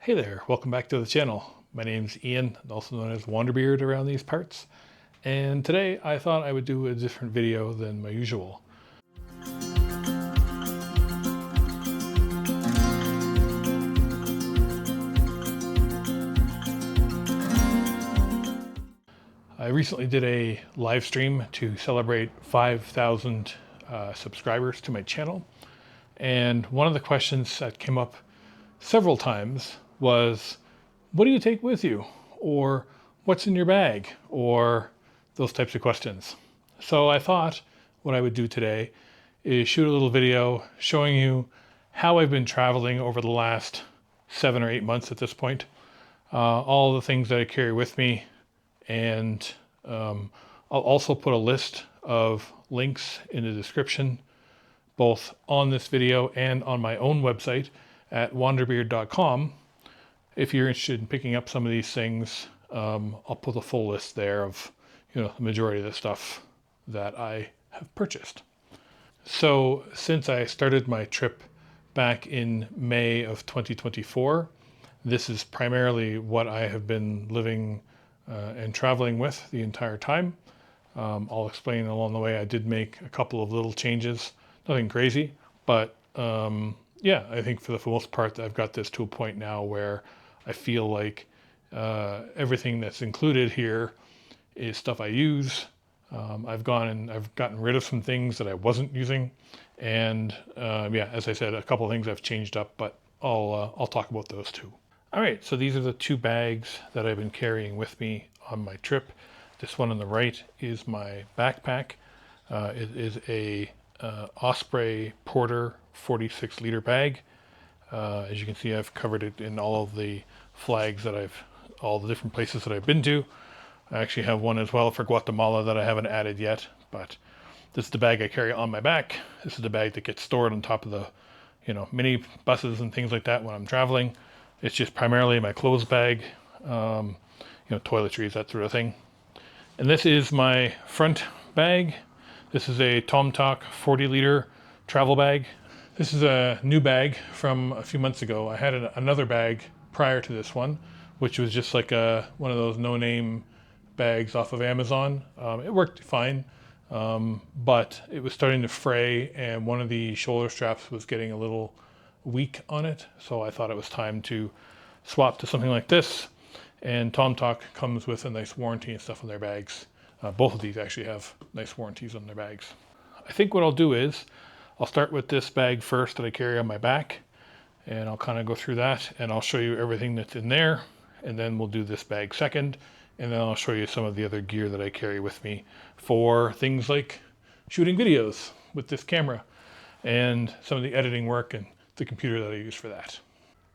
Hey there, welcome back to the channel. My name's Ian, also known as WanderBeard around these parts. And today I thought I would do a different video than my usual. I recently did a live stream to celebrate 5,000 subscribers to my channel. And one of the questions that came up several times was, what do you take with you? Or what's in your bag? Or those types of questions. So I thought what I would do today is shoot a little video showing you how I've been traveling over the last 7 or 8 months at this point. All the things that I carry with me, and I'll also put a list of links in the description, both on this video and on my own website at wanderbeard.com. If you're interested in picking up some of these things, I'll put a full list there of the majority of the stuff that I have purchased. So since I started my trip back in May of 2024, this is primarily what I have been living and traveling with the entire time. I'll explain along the way. I did make a couple of little changes, nothing crazy, but yeah, I think for the most part I've got this to a point now where I feel like everything that's included here is stuff I use. I've gotten rid of some things that I wasn't using, and yeah, as I said, a couple of things I've changed up, but I'll talk about those too. All right, so these are the two bags that I've been carrying with me on my trip. This one on the right is my backpack. It is a Osprey Porter 46-liter bag. As you can see, I've covered it in all of the flags that all the different places that I've been to. I actually have one as well for Guatemala that I haven't added yet, but this is the bag I carry on my back. This is the bag that gets stored on top of the, mini buses and things like that when I'm traveling. It's just primarily my clothes bag, toiletries, that sort of thing. And this is my front bag. This is a Tomtoc 40-liter travel bag. This is a new bag from a few months ago. I had another bag prior to this one, which was just like one of those no-name bags off of Amazon. It worked fine, but it was starting to fray, and one of the shoulder straps was getting a little weak on it. So I thought it was time to swap to something like this. And Tomtoc comes with a nice warranty and stuff on their bags. Both of these actually have nice warranties on their bags. I think what I'll do is I'll start with this bag first that I carry on my back, and I'll kind of go through that, and I'll show you everything that's in there, and then we'll do this bag second, and then I'll show you some of the other gear that I carry with me for things like shooting videos with this camera and some of the editing work and the computer that I use for that.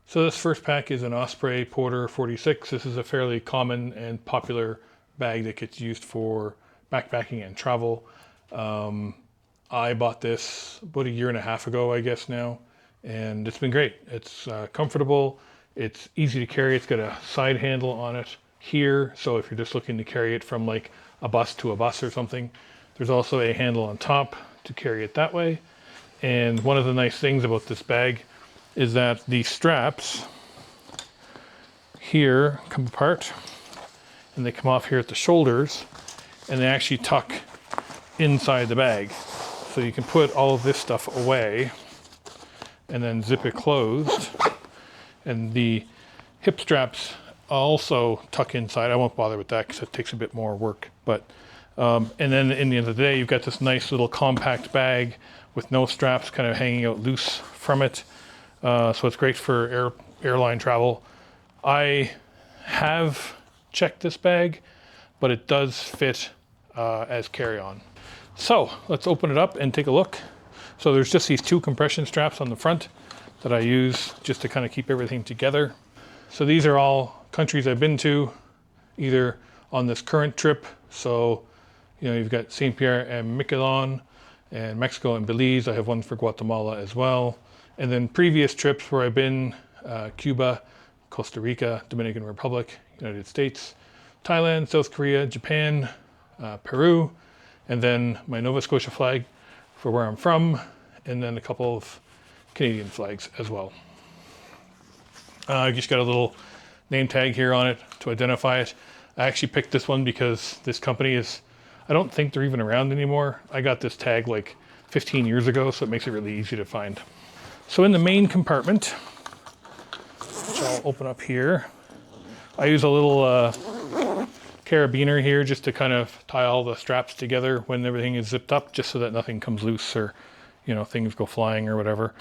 So this first pack is an Osprey Porter 46. This is a fairly common and popular bag that gets used for backpacking and travel. I bought this about 1.5 years ago, I guess now, and it's been great. It's comfortable, it's easy to carry. It's got a side handle on it here, so if you're just looking to carry it from like a bus to a bus or something, there's also a handle on top to carry it that way. And one of the nice things about this bag is that the straps here come apart, and they come off here at the shoulders, and they actually tuck inside the bag. So you can put all of this stuff away and then zip it closed. And the hip straps also tuck inside. I won't bother with that because it takes a bit more work. But and then in the end of the day, you've got this nice little compact bag with no straps kind of hanging out loose from it. So it's great for airline travel. I have checked this bag, but it does fit as carry-on. So let's open it up and take a look. So there's just these two compression straps on the front that I use just to kind of keep everything together. So these are all countries I've been to, either on this current trip. So, you've got St. Pierre and Miquelon, and Mexico and Belize. I have one for Guatemala as well. And then previous trips where I've been, Cuba, Costa Rica, Dominican Republic, United States, Thailand, South Korea, Japan, Peru, and then my Nova Scotia flag for where I'm from, and then a couple of Canadian flags as well. I just got a little name tag here on it to identify it. I actually picked this one because this company is, I don't think they're even around anymore. I got this tag like 15 years ago, so it makes it really easy to find. So in the main compartment, which I'll open up here, I use a little carabiner here just to kind of tie all the straps together when everything is zipped up, just so that nothing comes loose or, you know, things go flying or whatever.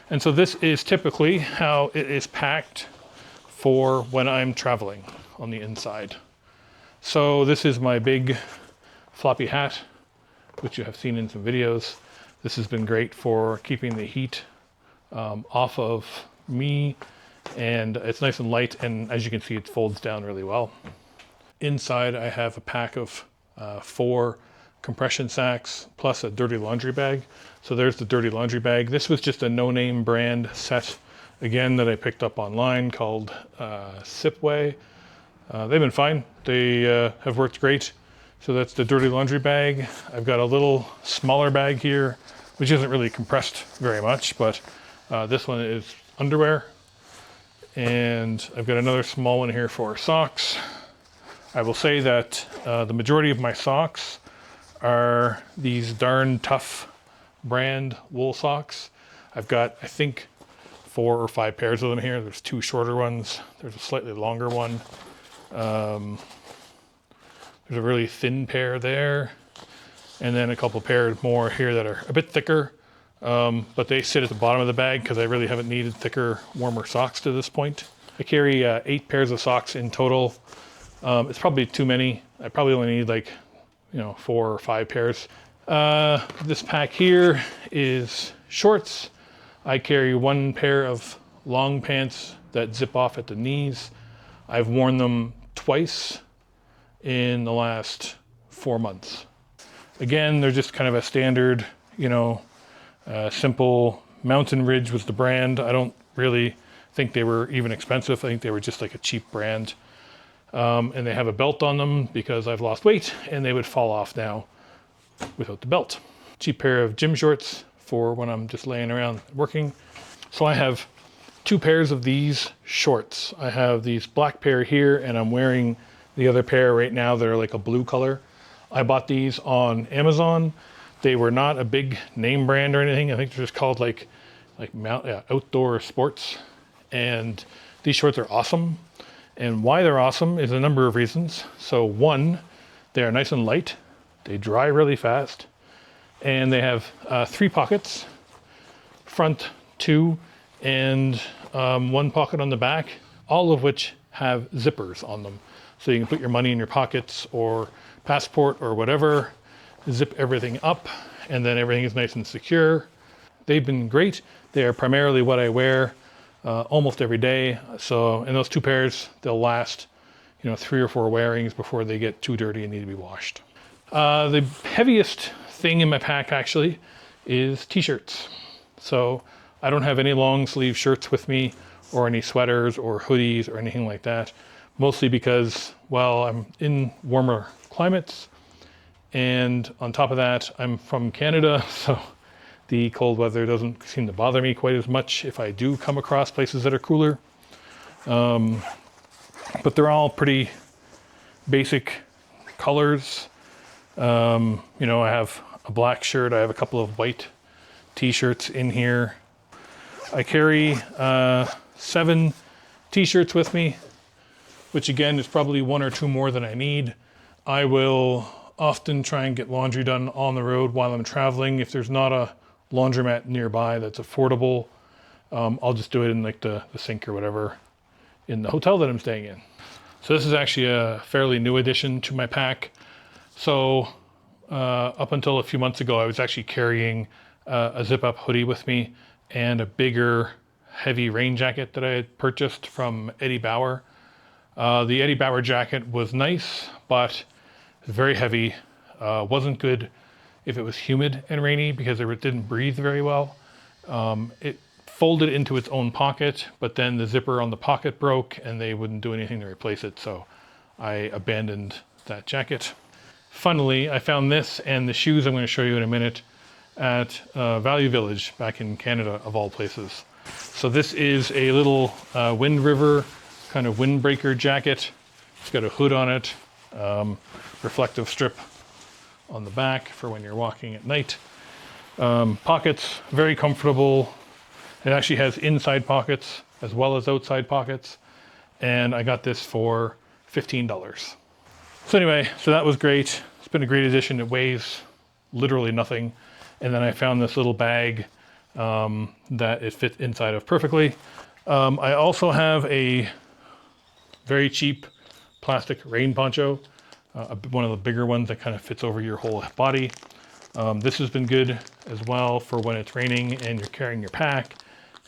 And so this is typically how it is packed for when I'm traveling on the inside. So this is my big floppy hat, which you have seen in some videos. This has been great for keeping the heat off of me, and it's nice and light, and as you can see, it folds down really well. Inside I have a pack of 4 compression sacks plus a dirty laundry bag. So there's the dirty laundry bag. This was just a no-name brand set, again, that I picked up online called Sipway. They've been fine. They have worked great. So that's the dirty laundry bag. I've got a little smaller bag here, which isn't really compressed very much, but this one is underwear. And I've got another small one here for socks. I will say that the majority of my socks are these Darn Tough brand wool socks. I've got, I think, 4 or 5 pairs of them here. There's 2 shorter ones. There's a slightly longer one. There's a really thin pair there. And then a couple pairs more here that are a bit thicker. But they sit at the bottom of the bag because I really haven't needed thicker, warmer socks to this point. I carry 8 pairs of socks in total. It's probably too many. I probably only need like, 4 or 5 pairs. This pack here is shorts. I carry 1 pair of long pants that zip off at the knees. I've worn them twice in the last 4 months. Again, they're just kind of a standard, simple. Mountain Ridge was the brand. I don't really think they were even expensive. I think they were just like a cheap brand. And they have a belt on them because I've lost weight and they would fall off now without the belt. Cheap pair of gym shorts for when I'm just laying around working. So I have 2 pairs of these shorts. I have these black pair here, and I'm wearing the other pair right now that are like a blue color. I bought these on Amazon. They were not a big name brand or anything. I think they're just called like Outdoor Sports. And these shorts are awesome. And why they're awesome is a number of reasons. So 1, they are nice and light. They dry really fast. And they have 3 pockets, front 2, and 1 pocket on the back, all of which have zippers on them. So you can put your money in your pockets or passport or whatever, zip everything up, and then everything is nice and secure. They've been great. They are primarily what I wear almost every day. So in those 2 pairs, they'll last, 3 or 4 wearings before they get too dirty and need to be washed. The heaviest thing in my pack actually is t-shirts. So I don't have any long sleeve shirts with me or any sweaters or hoodies or anything like that. Mostly because, well, I'm in warmer climates, and on top of that, I'm from Canada, so the cold weather doesn't seem to bother me quite as much if I do come across places that are cooler. But they're all pretty basic colors. I have a black shirt. I have a couple of white t-shirts in here. I carry 7 t-shirts with me, which again is probably 1 or 2 more than I need. I will often try and get laundry done on the road while I'm traveling. If there's not a laundromat nearby that's affordable, I'll just do it in like the sink or whatever in the hotel that I'm staying in. So this is actually a fairly new addition to my pack. So up until a few months ago, I was actually carrying a zip-up hoodie with me and a bigger, heavy rain jacket that I had purchased from Eddie Bauer. The Eddie Bauer jacket was nice, but very heavy. Wasn't good if it was humid and rainy because it didn't breathe very well. It folded into its own pocket, but then the zipper on the pocket broke and they wouldn't do anything to replace it, so I abandoned that jacket. Funnily, I found this and the shoes I'm going to show you in a minute at Value Village back in Canada, of all places. So this is a little Wind River kind of windbreaker jacket. It's got a hood on it, reflective strip on the back for when you're walking at night. Pockets, very comfortable. It actually has inside pockets as well as outside pockets. And I got this for $15. So anyway, so that was great. It's been a great addition. It weighs literally nothing. And then I found this little bag that it fit inside of perfectly. I also have a very cheap plastic rain poncho, one of the bigger ones that kind of fits over your whole body. This has been good as well for when it's raining and you're carrying your pack,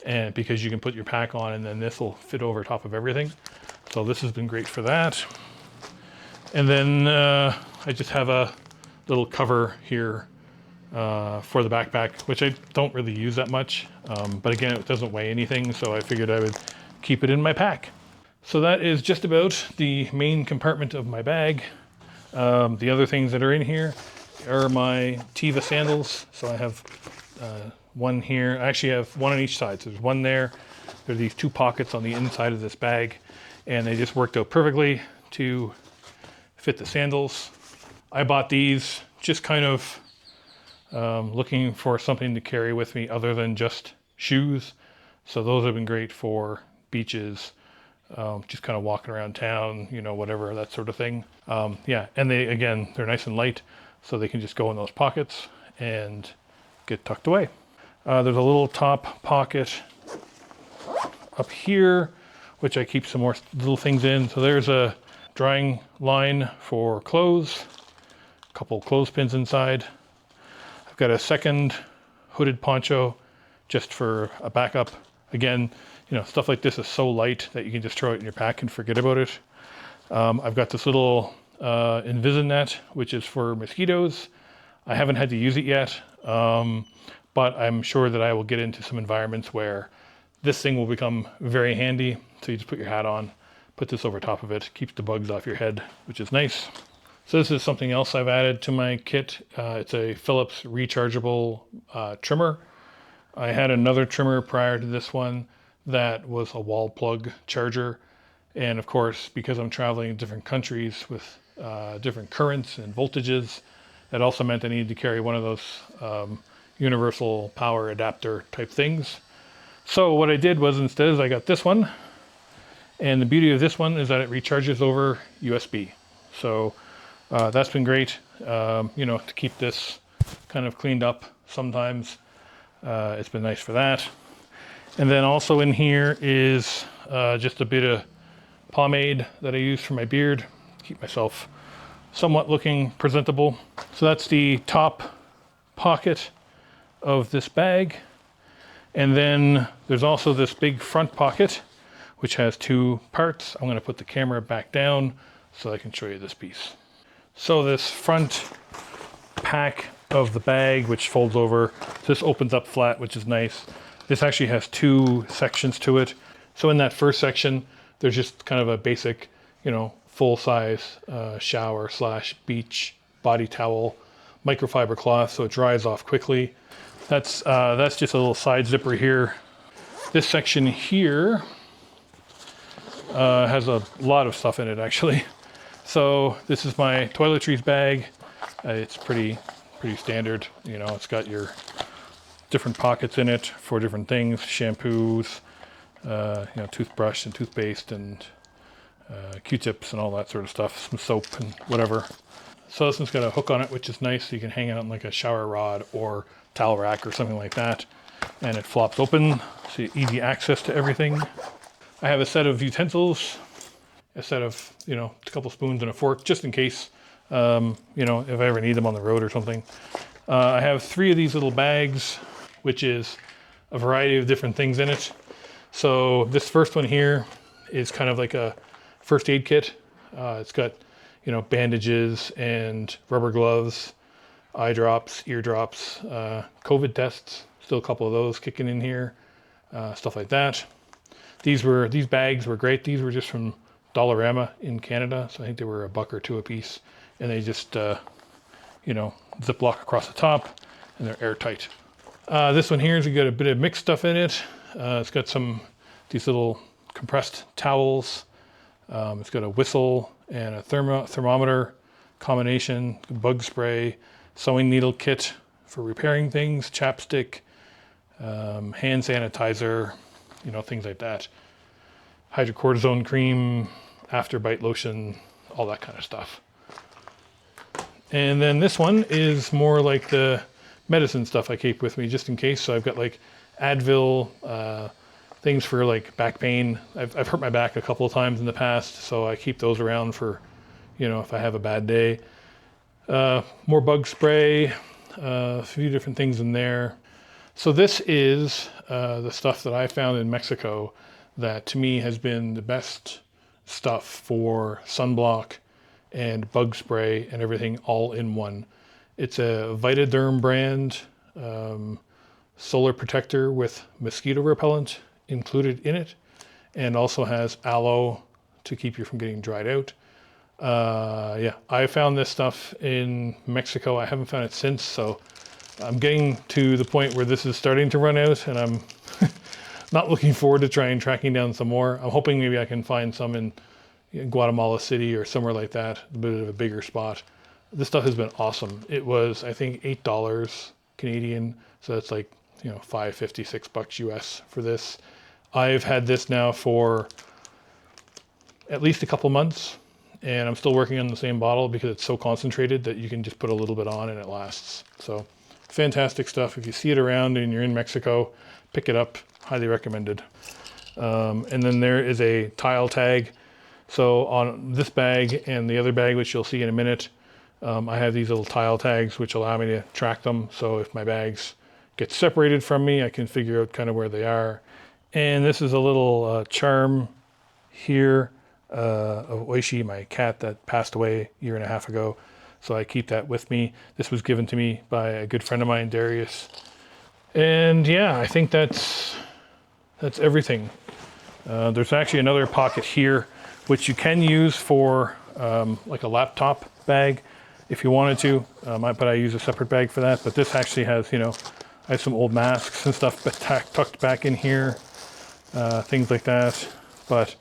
and because you can put your pack on and then this will fit over top of everything. So this has been great for that. And then I just have a little cover here for the backpack, which I don't really use that much. But again, it doesn't weigh anything, so I figured I would keep it in my pack. So that is just about the main compartment of my bag. The other things that are in here are my Teva sandals. So I have one here. I actually have one on each side. So there's one there. There are these two pockets on the inside of this bag, and they just worked out perfectly to fit the sandals. I bought these just kind of looking for something to carry with me other than just shoes. So those have been great for beaches, just kind of walking around town, you know, whatever, that sort of thing. Yeah, and they're nice and light, so they can just go in those pockets and get tucked away. There's a little top pocket up here, which I keep some more little things in. So there's a drying line for clothes, a couple clothespins inside. I've got a second hooded poncho just for a backup. Again, you know, stuff like this is so light that you can just throw it in your pack and forget about it. I've got this little Invisinet, which is for mosquitoes. I haven't had to use it yet, but I'm sure that I will get into some environments where this thing will become very handy. So you just put your hat on, put this over top of it, keeps the bugs off your head, which is nice. So this is something else I've added to my kit. It's a Philips rechargeable trimmer. I had another trimmer prior to this one that was a wall plug charger. And of course, because I'm traveling in different countries with different currents and voltages, that also meant I needed to carry one of those universal power adapter type things. So what I did was instead I got this one, and the beauty of this one is that it recharges over USB. So that's been great, you know, to keep this kind of cleaned up sometimes. It's been nice for that. And then also in here is just a bit of pomade that I use for my beard, keep myself somewhat looking presentable. So that's the top pocket of this bag. And then there's also this big front pocket, which has two parts. I'm going to put the camera back down so I can show you this piece. So this front pack of the bag, which folds over, this opens up flat, which is nice. This actually has two sections to it. So in that first section, there's just kind of a basic, you know, full-size shower / beach body towel, microfiber cloth, so it dries off quickly. That's just a little side zipper here. This section here has a lot of stuff in it, actually. So this is my toiletries bag. It's pretty standard. You know, it's got your different pockets in it for different things, shampoos, you know, toothbrush and toothpaste and Q-tips and all that sort of stuff, some soap and whatever. So this one's got a hook on it, which is nice. So you can hang it on like a shower rod or towel rack or something like that. And it flops open, so easy access to everything. I have a set of utensils, a set of, you know, a couple spoons and a fork, just in case, you know, if I ever need them on the road or something. I have 3 of these little bags, which is a variety of different things in it. So this first one here is kind of like a first aid kit. It's got, you know, bandages and rubber gloves, eye drops, ear drops, COVID tests, still a couple of those kicking in here, stuff like that. These bags were great. These were just from Dollarama in Canada, so I think they were $1 or $2 a piece, and they just, you know, Ziploc across the top, and they're airtight. This one here has got a bit of mixed stuff in it. It's got these little compressed towels. It's got a whistle and a thermometer combination, bug spray, sewing needle kit for repairing things, chapstick, hand sanitizer, things like that. Hydrocortisone cream, afterbite lotion, all that kind of stuff. And then this one is more like the medicine stuff I keep with me just in case. So I've got like Advil, things for like back pain. I've hurt my back a couple of times in the past, so I keep those around for, if I have a bad day. More bug spray, a few different things in there. So this is the stuff that I found in Mexico that to me has been the best stuff for sunblock and bug spray and everything all in one. It's a Vitaderm brand solar protector with mosquito repellent included in it, and also has aloe to keep you from getting dried out. Yeah, I found this stuff in Mexico. I haven't found it since, so I'm getting to the point where this is starting to run out, and I'm not looking forward to tracking down some more. I'm hoping maybe I can find some in Guatemala City or somewhere like that, a bit of a bigger spot. This stuff has been awesome. It was, I think, $8 Canadian, so that's like, $5.50, $6 US for this. I've had this now for at least a couple months, and I'm still working on the same bottle because it's so concentrated that you can just put a little bit on and it lasts. So fantastic stuff. If you see it around and you're in Mexico, pick it up. Highly recommended. And then there is a tile tag. So on this bag and the other bag, which you'll see in a minute, I have these little tile tags which allow me to track them. So if my bags get separated from me, I can figure out kind of where they are. And this is a little charm here of Oishi, my cat that passed away a year and a half ago. So I keep that with me. This was given to me by a good friend of mine, Darius. And yeah, I think that's everything. There's actually another pocket here, which you can use for like a laptop bag if you wanted to, but I use a separate bag for that. But this actually has, I have some old masks and stuff tucked back in here, things like that. But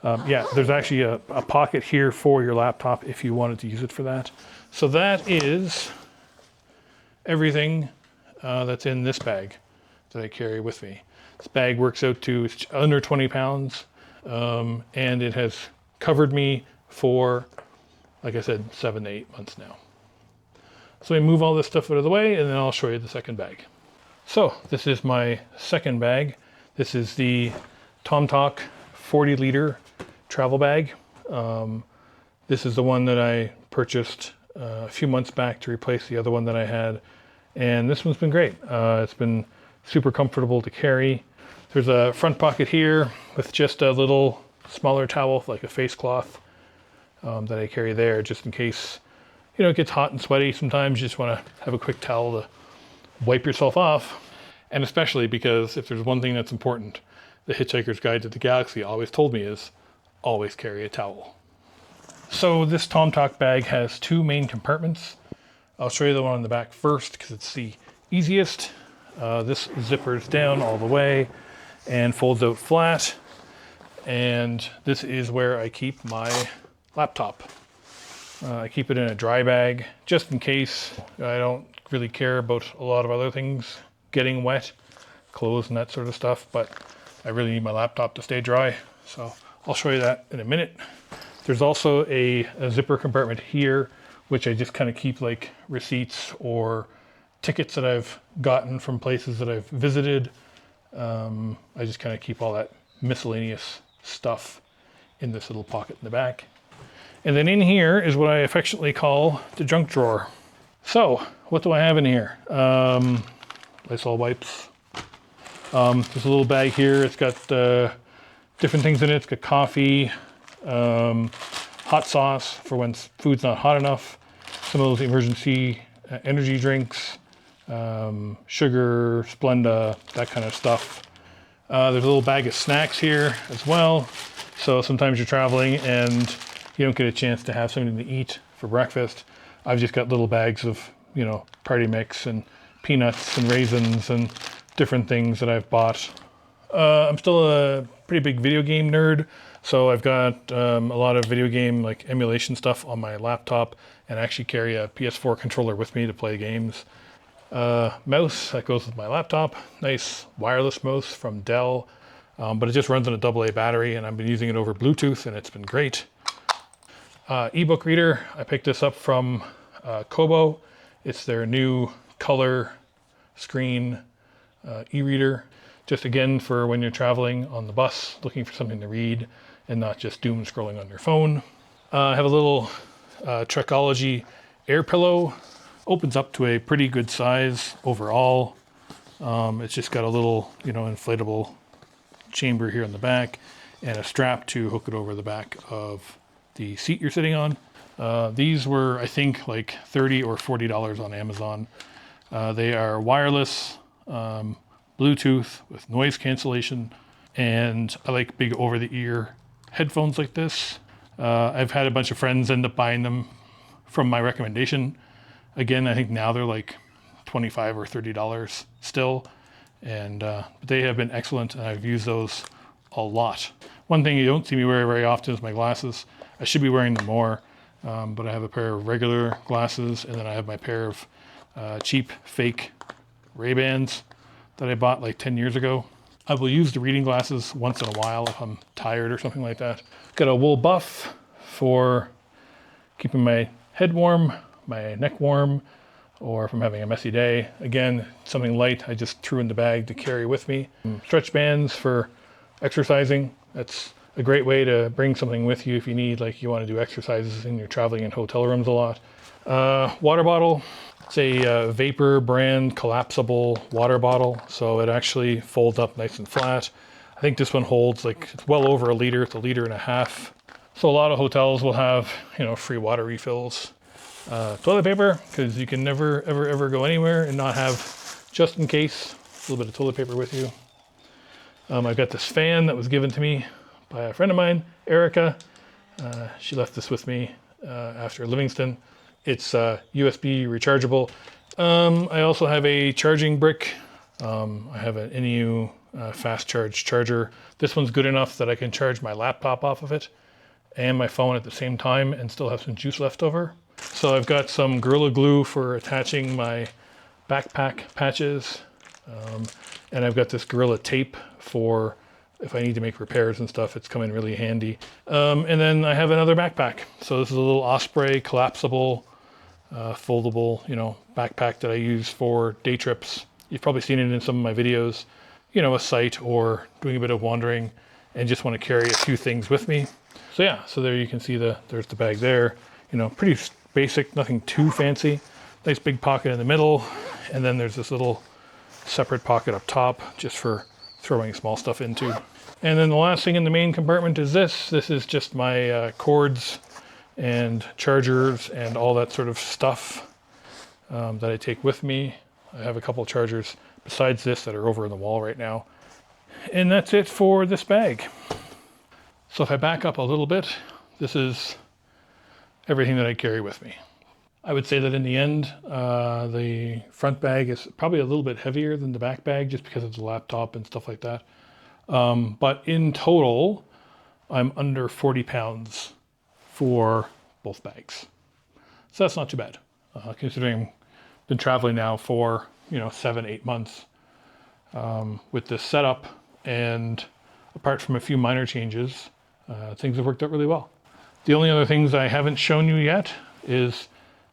yeah, there's actually a pocket here for your laptop if you wanted to use it for that. So that is everything that's in this bag that I carry with me. This bag works out to under 20 pounds, and it has covered me for, like I said, 7 to 8 months now. So we move all this stuff out of the way, and then I'll show you the second bag. So this is my second bag. This is the Tomtoc 40-liter travel bag. This is the one that I purchased a few months back to replace the other one that I had. And this one's been great. It's been super comfortable to carry. There's a front pocket here with just a little smaller towel, like a face cloth, that I carry there just in case, it gets hot and sweaty. Sometimes you just want to have a quick towel to wipe yourself off. And especially because if there's one thing that's important, the Hitchhiker's Guide to the Galaxy always told me is always carry a towel. So this Tomtoc bag has two main compartments. I'll show you the one on the back first because it's the easiest. This zippers down all the way and folds out flat. And this is where I keep my laptop. I keep it in a dry bag just in case. I don't really care about a lot of other things getting wet, clothes and that sort of stuff, but I really need my laptop to stay dry. So I'll show you that in a minute. There's also a zipper compartment here, which I just kind of keep like receipts or tickets that I've gotten from places that I've visited. I just kind of keep all that miscellaneous stuff in this little pocket in the back. And then in here is what I affectionately call the junk drawer. So what do I have in here? Lysol wipes. There's a little bag here. It's got different things in it. It's got coffee, hot sauce for when food's not hot enough, some of those emergency energy drinks, sugar, Splenda, that kind of stuff. There's a little bag of snacks here as well. So sometimes you're traveling and you don't get a chance to have something to eat for breakfast. I've just got little bags of, party mix and peanuts and raisins and different things that I've bought I'm still a pretty big video game nerd, so I've got a lot of video game like emulation stuff on my laptop, and I actually carry a PS4 controller with me to play games. Mouse that goes with my laptop, nice wireless mouse from Dell, but it just runs on a AA battery, and I've been using it over Bluetooth, and it's been great. Ebook reader, I picked this up from Kobo. It's their new color screen e-reader, just again for when you're traveling on the bus looking for something to read and not just doom scrolling on your phone. I have a little Trekology air pillow, opens up to a pretty good size overall. It's just got a little, inflatable chamber here in the back and a strap to hook it over the back of the seat you're sitting on. These were, I think, like $30 or $40 on Amazon. They are wireless, Bluetooth with noise cancellation, and I like big over-the-ear headphones like this. I've had a bunch of friends end up buying them from my recommendation. Again, I think now they're like $25 or $30 still, and they have been excellent, and I've used those a lot. One thing you don't see me wear very often is my glasses. I should be wearing them more, but I have a pair of regular glasses, and then I have my pair of cheap fake Ray-Bans that I bought like 10 years ago. I will use the reading glasses once in a while if I'm tired or something like that. Got a wool buff for keeping my head warm, my neck warm, or if I'm having a messy day. Again, something light I just threw in the bag to carry with me. Stretch bands for exercising. That's a great way to bring something with you if you need, like you want to do exercises and you're traveling in hotel rooms a lot. Water bottle. It's a Vapor brand collapsible water bottle, so it actually folds up nice and flat. I think this one holds it's well over a liter. It's 1.5 liters. So a lot of hotels will have, free water refills. Toilet paper, because you can never, ever go anywhere and not have, just in case, a little bit of toilet paper with you. I've got this fan that was given to me by a friend of mine, Erica. She left this with me after Livingston. It's USB rechargeable. I also have a charging brick. I have an NEU fast charge charger. This one's good enough that I can charge my laptop off of it and my phone at the same time and still have some juice left over. So I've got some Gorilla Glue for attaching my backpack patches. And I've got this Gorilla Tape for if I need to make repairs and stuff. It's come in really handy. And then I have another backpack. So this is a little Osprey collapsible, foldable, backpack that I use for day trips. You've probably seen it in some of my videos, a site or doing a bit of wandering and just want to carry a few things with me. So yeah, so there you can see there's the bag there, pretty basic, nothing too fancy. Nice big pocket in the middle. And then there's this little separate pocket up top just for throwing small stuff into. And then the last thing in the main compartment is this. This is just my cords and chargers and all that sort of stuff that I take with me. I have a couple of chargers besides this that are over in the wall right now. And that's it for this bag. So if I back up a little bit, this is everything that I carry with me. I would say that in the end, the front bag is probably a little bit heavier than the back bag just because of the laptop and stuff like that. But in total, I'm under 40 pounds for both bags. So that's not too bad, considering I've been traveling now for, 7-8 months with this setup. And apart from a few minor changes, things have worked out really well. The only other things I haven't shown you yet is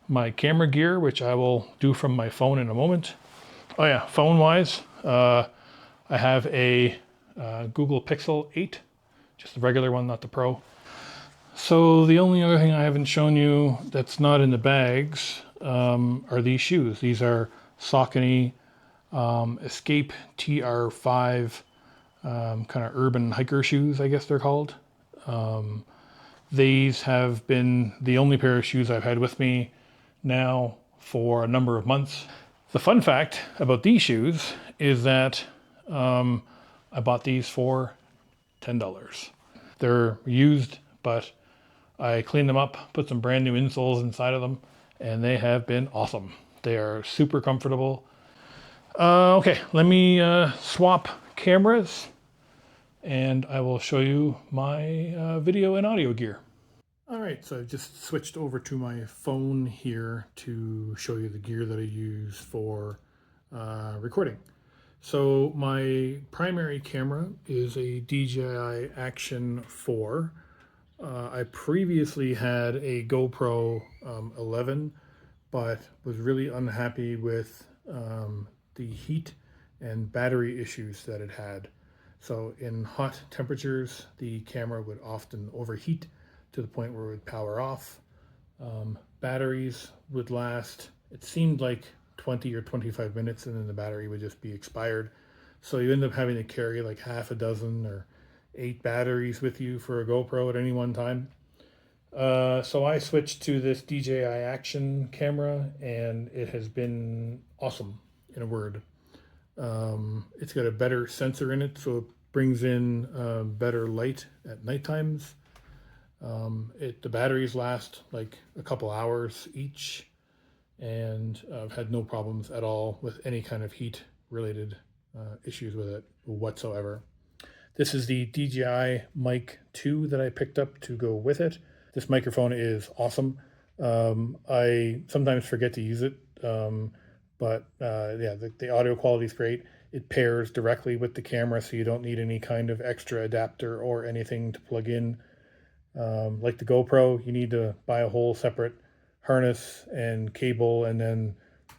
my camera gear, which I will do from my phone in a moment. Oh yeah, phone-wise, I have a Google Pixel 8, just the regular one, not the Pro. So the only other thing I haven't shown you that's not in the bags are these shoes. These are Saucony Escape TR5 kind of urban hiker shoes, I guess they're called. These have been the only pair of shoes I've had with me now for a number of months. The fun fact about these shoes is that I bought these for $10. They're used, but I cleaned them up, put some brand new insoles inside of them, and they have been awesome. They are super comfortable. Okay, let me swap cameras and I will show you my video and audio gear. All right, so I've just switched over to my phone here to show you the gear that I use for recording. So my primary camera is a DJI Action 4. I previously had a GoPro 11, but was really unhappy with the heat and battery issues that it had. So in hot temperatures, the camera would often overheat to the point where it would power off. Batteries would last, it seemed like 20 or 25 minutes, and then the battery would just be expired. So you end up having to carry like half a dozen or 8 batteries with you for a GoPro at any one time. So I switched to this DJI Action camera, and it has been awesome, in a word. It's got a better sensor in it, so it brings in better light at night times. The batteries last like a couple hours each, and I've had no problems at all with any kind of heat related issues with it whatsoever. This is the DJI Mic 2 that I picked up to go with it. This microphone is awesome. I sometimes forget to use it, but yeah, the audio quality is great. It pairs directly with the camera, so you don't need any kind of extra adapter or anything to plug in. Like the GoPro, you need to buy a whole separate harness and cable, and then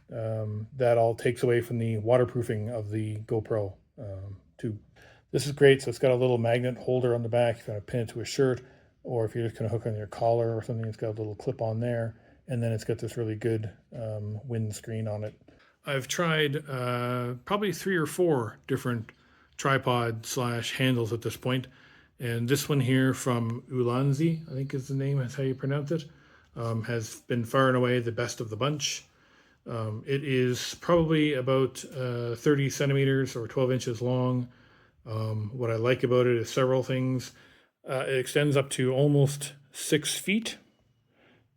that all takes away from the waterproofing of the GoPro too. This is great. So it's got a little magnet holder on the back. If you want to pin it to a shirt, or if you're just going to hook on your collar or something, it's got a little clip on there. And then it's got this really good windscreen on it. I've tried probably 3 or 4 different tripod / handles at this point. And this one here from Ulanzi, I think is the name, that's how you pronounce it, has been far and away the best of the bunch. It is probably about 30 centimeters or 12 inches long. What I like about it is several things. It extends up to almost 6 feet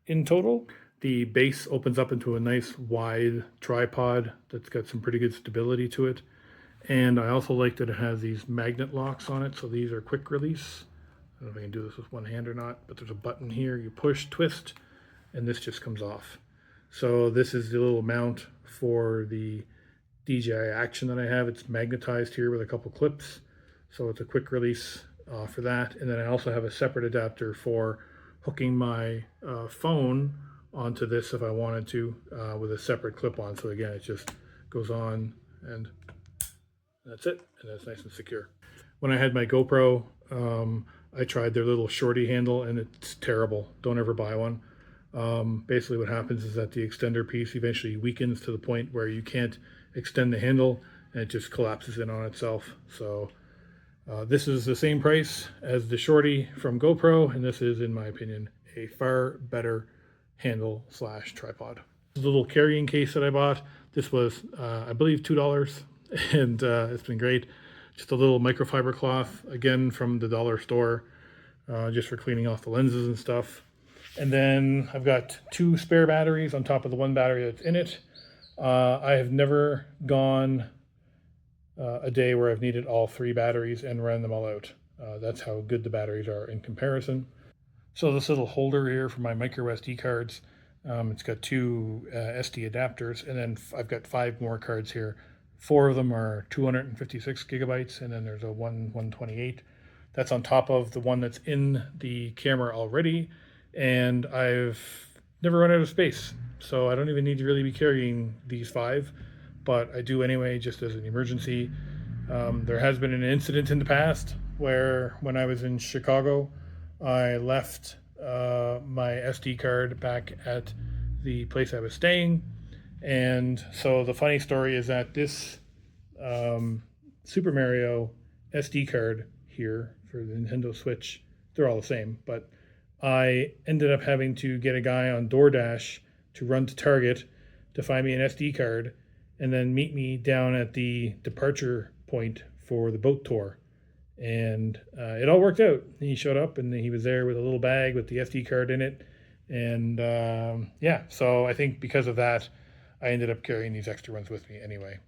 in total. The base opens up into a nice wide tripod that's got some pretty good stability to it. And I also like that it has these magnet locks on it, so these are quick release. I don't know if I can do this with one hand or not, but there's a button here. You push, twist, and this just comes off. So this is the little mount for the DJI Action that I have. It's magnetized here with a couple clips, so it's a quick release for that. And then I also have a separate adapter for hooking my phone onto this if I wanted to, with a separate clip on. So again, it just goes on and that's it, and that's nice and secure. When I had my GoPro, I tried their little shorty handle, and it's terrible. Don't ever buy one. Basically what happens is that the extender piece eventually weakens to the point where you can't extend the handle, and it just collapses in on itself. So this is the same price as the shorty from GoPro, and this is, in my opinion, a far better handle / tripod. The little carrying case that I bought, this was, I believe, $2. And it's been great. Just a little microfiber cloth, again from the dollar store, just for cleaning off the lenses and stuff. And then I've got 2 spare batteries on top of the 1 battery that's in it. I have never gone a day where I've needed all 3 batteries and ran them all out. That's how good the batteries are in comparison. So this little holder here for my micro SD cards, it's got 2 SD adapters, and then I've got 5 more cards here. 4 of them are 256 gigabytes, and then there's a 128. That's on top of the one that's in the camera already, and I've never run out of space, so I don't even need to really be carrying these 5, but I do anyway, just as an emergency. There has been an incident in the past where, when I was in Chicago, I left my SD card back at the place I was staying. And so the funny story is that this Super Mario SD card here for the Nintendo Switch, they're all the same, but I ended up having to get a guy on DoorDash to run to Target to find me an SD card and then meet me down at the departure point for the boat tour. And it all worked out. He showed up and he was there with a little bag with the SD card in it. And yeah, so I think because of that, I ended up carrying these extra ones with me anyway.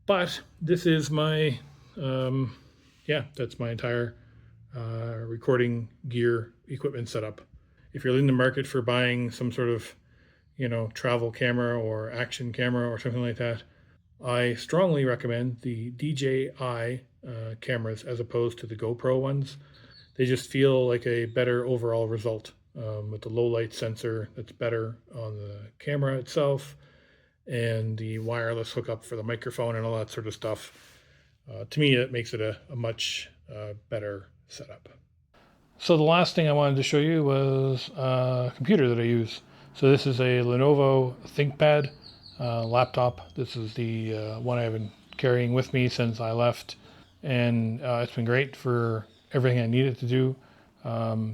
But this is my yeah, that's my entire recording gear equipment setup. If you're in the market for buying some sort of, travel camera or action camera or something like that, I strongly recommend the DJI cameras as opposed to the GoPro ones. They just feel like a better overall result with the low light sensor that's better on the camera itself and the wireless hookup for the microphone and all that sort of stuff. To me, it makes it a much better setup. So the last thing I wanted to show you was a computer that I use. So this is a Lenovo ThinkPad laptop. This is the one I've been carrying with me since I left, and it's been great for everything I need it to do,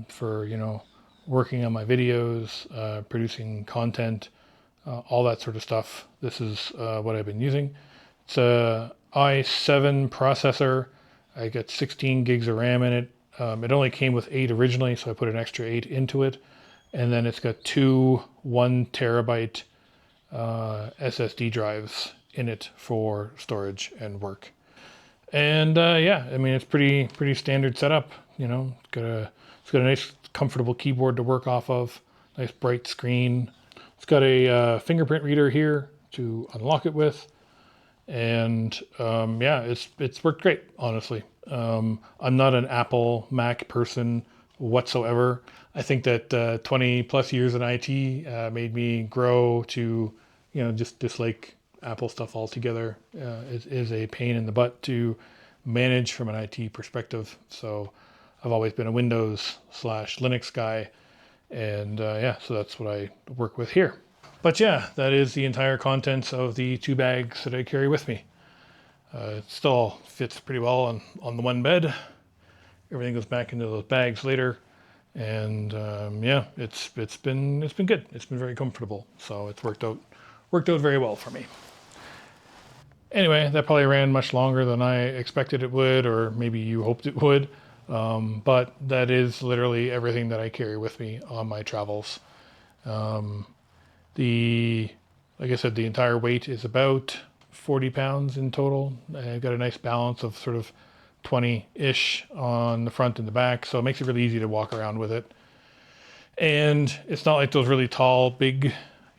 for working on my videos, producing content, all that sort of stuff. This is what I've been using. It's a i7 processor. I got 16 gigs of RAM in it. It only came with 8 originally, so I put an extra 8 into it. And then it's got two 1 terabyte SSD drives in it for storage and work. And yeah, I mean, it's pretty standard setup. It's got a nice comfortable keyboard to work off of, nice bright screen. It's got a fingerprint reader here to unlock it with. And yeah, it's worked great, honestly. I'm not an Apple Mac person whatsoever. I think that 20 plus years in IT made me grow to, just dislike Apple stuff altogether. It is a pain in the butt to manage from an IT perspective. So I've always been a Windows/Linux guy. And yeah, so that's what I work with here. But yeah, that is the entire contents of the 2 bags that I carry with me. It still fits pretty well on the one bed. Everything goes back into those bags later. And yeah, it's been good. It's been very comfortable. So it's worked out very well for me. Anyway, that probably ran much longer than I expected it would, or maybe you hoped it would. But that is literally everything that I carry with me on my travels. Like I said, the entire weight is about 40 pounds in total. I've got a nice balance of sort of 20-ish on the front and the back, so it makes it really easy to walk around with it. And it's not like those really tall, big,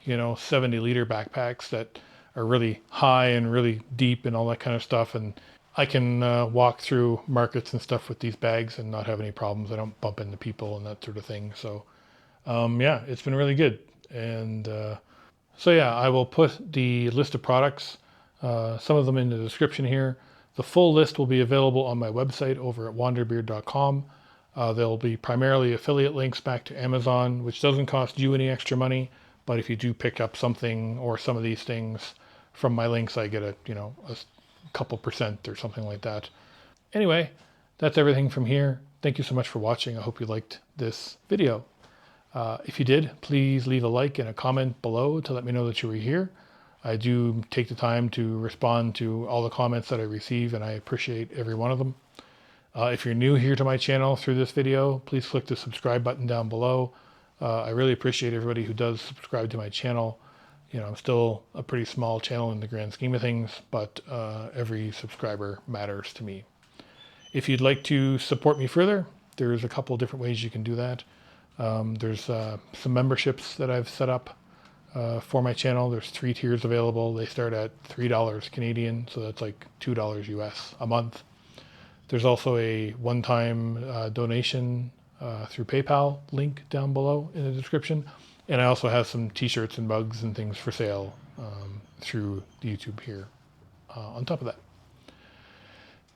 70-liter backpacks that are really high and really deep and all that kind of stuff. And I can walk through markets and stuff with these bags and not have any problems. I don't bump into people and that sort of thing. So yeah, it's been really good. And so yeah, I will put the list of products, some of them in the description here. The full list will be available on my website over at WanderBeard.com. There'll be primarily affiliate links back to Amazon, which doesn't cost you any extra money. But if you do pick up something or some of these things from my links, I get a couple % or something like that. Anyway, that's everything from here. Thank you so much for watching. I hope you liked this video. If you did, please leave a like and a comment below to let me know that you were here. I do take the time to respond to all the comments that I receive, and I appreciate every one of them. If you're new here to my channel through this video, please click the subscribe button down below. I really appreciate everybody who does subscribe to my channel. I'm still a pretty small channel in the grand scheme of things, but every subscriber matters to me. If you'd like to support me further, there's a couple different ways you can do that. There's some memberships that I've set up for my channel. There's 3 tiers available. They start at $3 Canadian, so that's like $2 US a month. There's also a one-time donation through PayPal link down below in the description. And I also have some t-shirts and mugs and things for sale through YouTube here on top of that.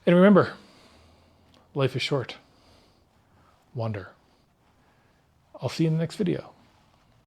And remember, life is short. Wander. I'll see you in the next video.